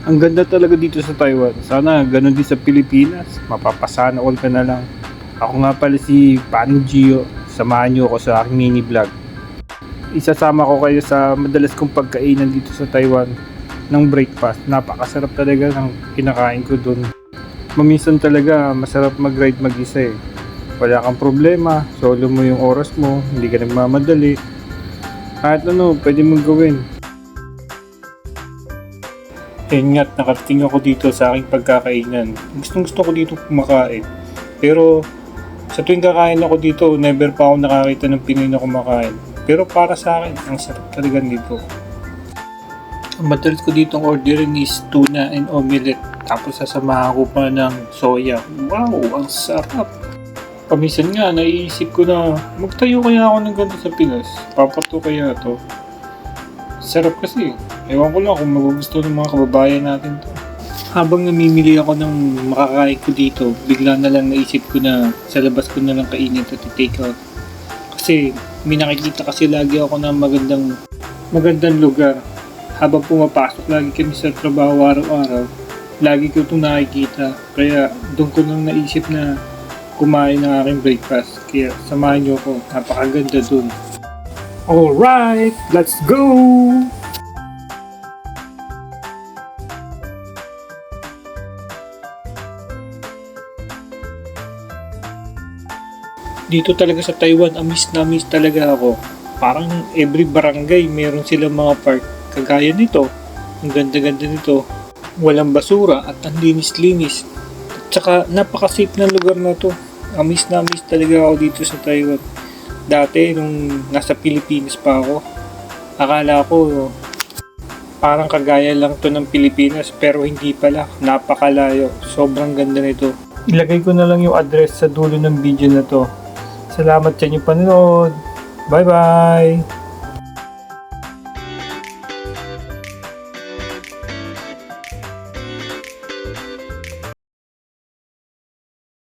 Ang ganda talaga dito sa Taiwan. Sana ganun din sa Pilipinas. Mapapasana all ka na lang. Ako nga pala si Paano Gio. Samahan niyo ako sa aking mini vlog. Isasama ko kayo sa madalas kong pagkainan dito sa Taiwan ng breakfast. Napakasarap talaga ng kinakain ko dun. Maminsan talaga masarap mag-ride mag-isa eh. Wala kang problema, solo mo yung oras mo, hindi ka nagmamadali. Kahit ano, pwede mong gawin. Ayun nga't nakarating ako dito sa aking pagkakainan. Gusto ko dito kumakain. Pero sa tuwing kakain ako dito, never pa ako nakakita ng Pinoy na kumakain. Pero para sa akin, ang sarap talaga dito. Ang madalas ko ditong orderin is tuna and omelette. Tapos sasamahan ko pa ng soya. Wow, ang sarap! Paminsan nga, naiisip ko na magtayo kaya ako ng ganito sa Pinas. Papato kaya to. Sarap kasi. Ewan ko lang kung magugustuhan ng mga kababayan natin to. Habang namimili ako ng makakain ko dito, bigla na lang naisip ko na sa labas ko na lang kainin at take out. Kasi may nakikita kasi lagi ako ng magandang lugar. Habang pumapasok lagi kami sa trabaho araw-araw, lagi ko itong nakikita. Kaya doon ko nang naisip na kumain ng aking breakfast. Kaya samahan niyo ako, napakaganda doon. Alright, let's go! Dito talaga sa Taiwan, amis na amis talaga ako. Parang every barangay meron silang mga park. Kagaya nito, ang ganda-ganda nito. Walang basura at ang linis-linis. At saka napaka-safe ng lugar na to. Amis na amis talaga ako dito sa Taiwan. Dati nung nasa Pilipinas pa ako, akala ko parang kagaya lang to ng Pilipinas, pero hindi pala. Napakalayo. Sobrang ganda nito. Ilagay ko na lang yung address sa dulo ng video na to. Salamat sa inyong panonood. Bye-bye!